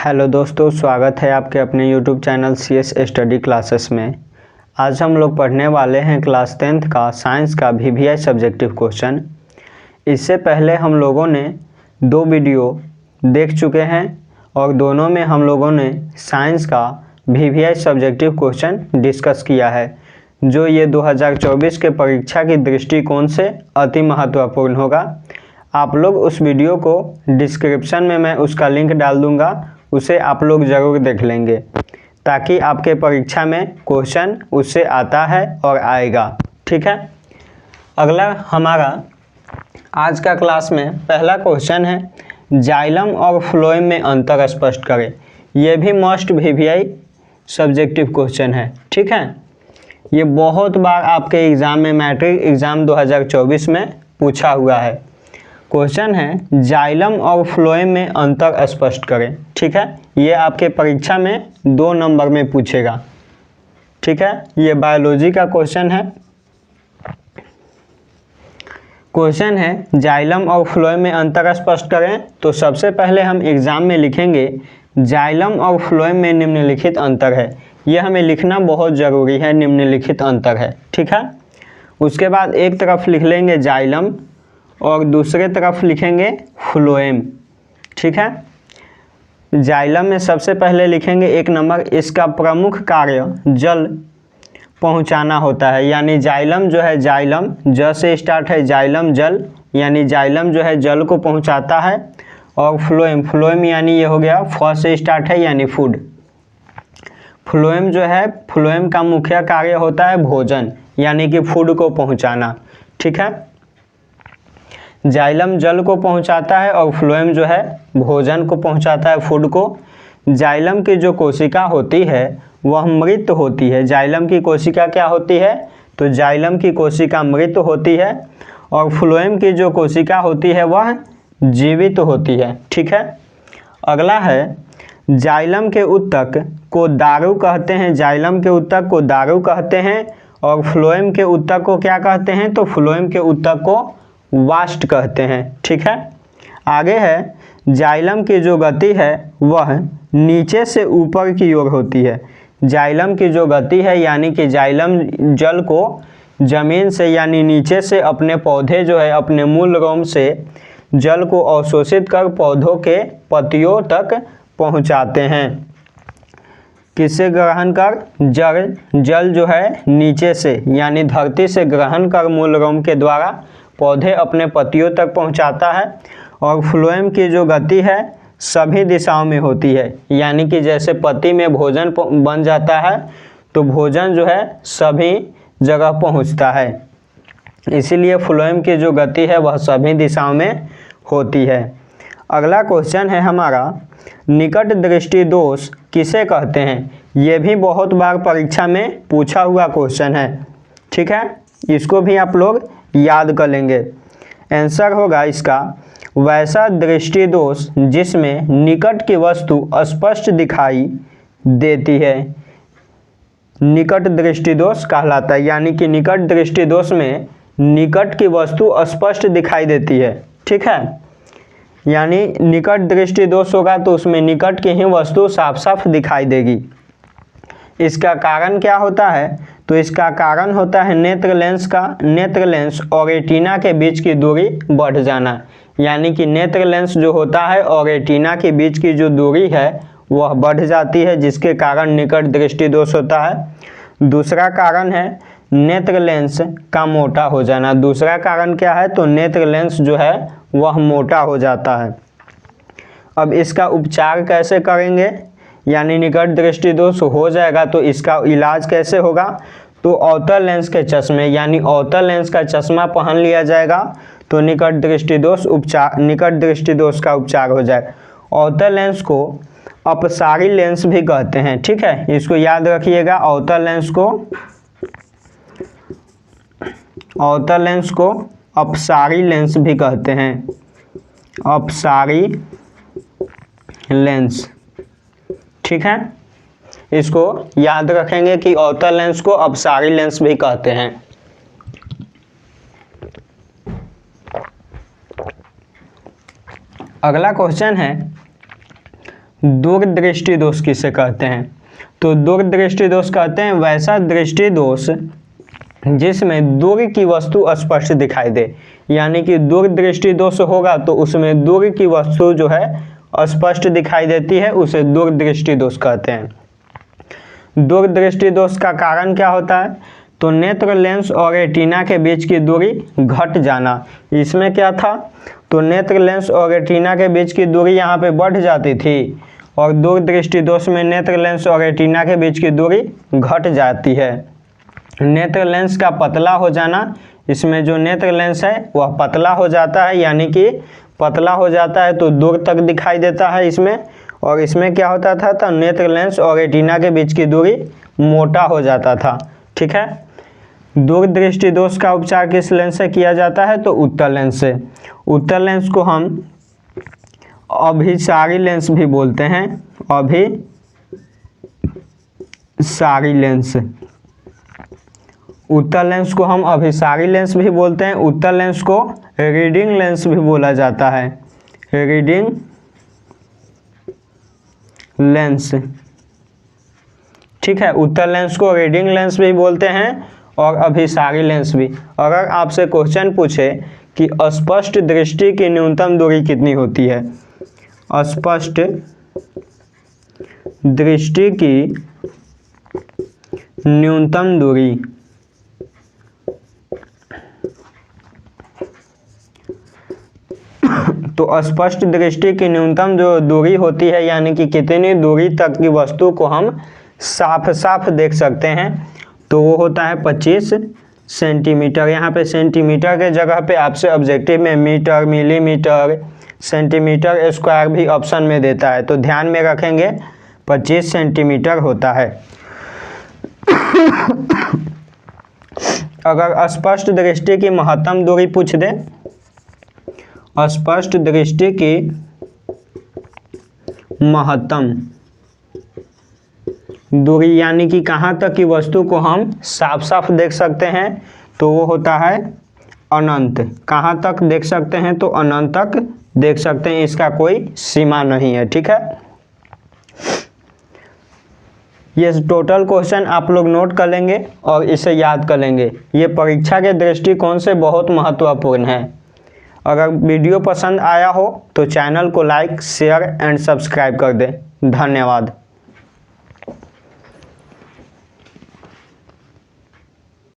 Hello दोस्तों, स्वागत है आपके अपने YouTube channel CS study classes में। आज हम लोग पढ़ने वाले हैं क्लास 10th का साइंस का VVI सब्जेक्टिव क्वेश्चन। इससे पहले हम लोगों ने 2 वीडियो देख चुके हैं और दोनों में हम लोगों ने साइंस का VVI सब्जेक्टिव क्वेश्चन डिस्कस किया है, जो ये 2024 के परीक्षा की दृष्टिकोण से अति महत्वपूर्ण होगा। आप लोग उस वीडियो को डिस्क्रिप्शन में मैं उसका लिंक डाल दूंगा, उसे आप लोग ज़रूर देख लेंगे ताकि आपके परीक्षा में क्वेश्चन उससे आता है और आएगा। ठीक है, अगला हमारा आज का क्लास में पहला क्वेश्चन है, जाइलम और फ्लोएम में अंतर स्पष्ट करें। यह भी मोस्ट VVI सब्जेक्टिव क्वेश्चन है। ठीक है, ये बहुत बार आपके एग्ज़ाम में मैट्रिक एग्ज़ाम 2024 में पूछा हुआ है। क्वेश्चन है, जाइलम और फ्लोएम में अंतर स्पष्ट करें। ठीक है, ये आपके परीक्षा में 2 नंबर में पूछेगा। ठीक है, ये बायोलॉजी का क्वेश्चन है। क्वेश्चन है, जाइलम और फ्लोएम में अंतर स्पष्ट करें। तो सबसे पहले हम एग्जाम में लिखेंगे जाइलम और फ्लोएम में निम्नलिखित अंतर है। ये हमें लिखना बहुत ज़रूरी है, निम्नलिखित अंतर है। ठीक है, उसके बाद एक तरफ लिख लेंगे जाइलम और दूसरे तरफ लिखेंगे फ्लोएम। ठीक है, जाइलम में सबसे पहले लिखेंगे 1 नंबर, इसका प्रमुख कार्य जल पहुंचाना होता है। यानी जाइलम जो है, जाइलम ज से स्टार्ट है, जाइलम जल, यानी जाइलम जो है जल को पहुंचाता है। और फ्लोएम, फ्लोएम यानी ये हो गया फ से स्टार्ट है, यानी फूड। फ्लोएम जो है, फ्लोएम का मुख्य कार्य होता है भोजन, यानी कि फूड को पहुंचाना। ठीक है, जाइलम जल को पहुंचाता है और फ्लोएम जो है भोजन को पहुंचाता है, फूड को। जाइलम की जो कोशिका होती है वह मृत होती है। जाइलम की कोशिका क्या होती है? तो जाइलम की कोशिका मृत होती है और फ्लोएम की जो कोशिका होती है वह जीवित होती है। ठीक है, अगला है, जाइलम के ऊतक को दारू कहते हैं। जाइलम के ऊतक को दारू कहते हैं और फ्लोएम के ऊतक को क्या कहते हैं? तो फ्लोएम के ऊतक को वास्ट कहते हैं। ठीक है, आगे है, जाइलम की जो गति है वह नीचे से ऊपर की ओर होती है। जाइलम की जो गति है, यानी कि जाइलम जल को जमीन से यानी नीचे से अपने पौधे जो है अपने मूल रोम से जल को अवशोषित कर पौधों के पत्तियों तक पहुंचाते हैं। किससे ग्रहण कर? जल जो है नीचे से यानी धरती से ग्रहण कर मूल रोम के द्वारा पौधे अपने पत्तियों तक पहुंचाता है। और फ्लोएम की जो गति है सभी दिशाओं में होती है, यानी कि जैसे पत्ती में भोजन बन जाता है तो भोजन जो है सभी जगह पहुंचता है, इसीलिए फ्लोएम की जो गति है वह सभी दिशाओं में होती है। अगला क्वेश्चन है हमारा, निकट दृष्टि दोष किसे कहते हैं? ये भी बहुत बार परीक्षा में पूछा हुआ क्वेश्चन है। ठीक है, इसको भी आप लोग याद कर लेंगे। आंसर होगा इसका, वैसा दृष्टि दोष जिसमें निकट की वस्तु स्पष्ट दिखाई देती है, निकट दृष्टि दोष कहलाता है। यानी कि निकट दृष्टि दोष में निकट की वस्तु स्पष्ट दिखाई देती है। ठीक है, यानी निकट दृष्टि दोष होगा तो उसमें निकट की ही वस्तु साफ साफ दिखाई देगी। इसका कारण क्या होता है? तो इसका कारण होता है नेत्र लेंस का, नेत्र लेंस और रेटिना के बीच की दूरी बढ़ जाना। यानी कि नेत्र लेंस जो होता है और रेटिना के बीच की जो दूरी है वह बढ़ जाती है, जिसके कारण निकट दृष्टि दोष होता है। दूसरा कारण है नेत्र लेंस का मोटा हो जाना। दूसरा कारण क्या है? तो नेत्र लेंस जो है वह मोटा हो जाता है। अब इसका उपचार कैसे करेंगे? यानी निकट दृष्टि दोष हो जाएगा तो इसका इलाज कैसे होगा? तो अवतल लेंस के चश्मे यानी अवतल लेंस का चश्मा पहन लिया जाएगा तो निकट दृष्टि दोष का उपचार हो जाएगा। अवतल लेंस को अपसारी लेंस भी कहते हैं। ठीक है, इसको याद रखिएगा। अवतल लेंस को अपसारी लेंस भी कहते हैं, अपसारी लेंस। ठीक है, इसको याद रखेंगे कि अवतल लेंस को अपसारी लेंस भी कहते हैं। अगला क्वेश्चन है, दूरदृष्टि दोष किसे कहते हैं? तो दूरदृष्टि दोष कहते हैं वैसा दृष्टि दोष जिसमें दूर की वस्तु स्पष्ट दिखाई दे। यानी कि दूरदृष्टि दोष होगा तो उसमें दूर की वस्तु जो है स्पष्ट दिखाई देती है, उसे दूरदृष्टि दोष कहते हैं। दूरदृष्टि दोष का कारण क्या होता है? तो नेत्र लेंस और रेटिना के बीच की दूरी घट जाना। इसमें क्या था? तो नेत्र लेंस और रेटिना के बीच की दूरी यहाँ पे बढ़ जाती थी और दूरदृष्टि दोष में नेत्र लेंस और रेटिना के बीच की दूरी घट जाती है। नेत्र लेंस का पतला हो जाना, इसमें जो नेत्र लेंस है वह पतला हो जाता है, यानी कि पतला हो जाता है तो दूर तक दिखाई देता है इसमें। और इसमें क्या होता था? तो नेत्र लेंस और रेटिना के बीच की दूरी मोटा हो जाता था। ठीक है। दूरदृष्टि दोष का उपचार किस लेंस से किया जाता है? तो उत्तल लेंस से। उत्तल लेंस को हम अभिसारी लेंस भी बोलते हैं, अभिसारी लेंस। उत्तल लेंस को हम अभिसारी लेंस भी बोलते हैं। उत्तल लेंस को रीडिंग लेंस भी बोला जाता है, रीडिंग लेंस। ठीक है, उत्तल लेंस को रीडिंग लेंस भी बोलते हैं और अभिसारी लेंस भी। अगर आपसे क्वेश्चन पूछे कि स्पष्ट दृष्टि की न्यूनतम दूरी कितनी होती है? स्पष्ट दृष्टि की न्यूनतम दूरी तो स्पष्ट दृष्टि की न्यूनतम जो दूरी होती है, यानी कि कितनी दूरी तक की वस्तु को हम साफ साफ देख सकते हैं, तो वो होता है 25 सेंटीमीटर। यहाँ पे सेंटीमीटर के जगह पे आपसे ऑब्जेक्टिव में मीटर, मिलीमीटर, सेंटीमीटर स्क्वायर भी ऑप्शन में देता है, तो ध्यान में रखेंगे 25 सेंटीमीटर होता है। अगर स्पष्ट दृष्टि की महत्तम दूरी पूछ दे, स्पष्ट दृष्टि की महत्तम दूरी यानी कि कहाँ तक की वस्तु को हम साफ साफ देख सकते हैं, तो वो होता है अनंत। कहाँ तक देख सकते हैं? तो अनंत तक देख सकते हैं, इसका कोई सीमा नहीं है। ठीक है, ये टोटल क्वेश्चन आप लोग नोट कर लेंगे और इसे याद कर लेंगे। ये परीक्षा के दृष्टिकोण से बहुत महत्वपूर्ण है। अगर वीडियो पसंद आया हो तो चैनल को लाइक, शेयर एंड सब्सक्राइब कर दें। धन्यवाद।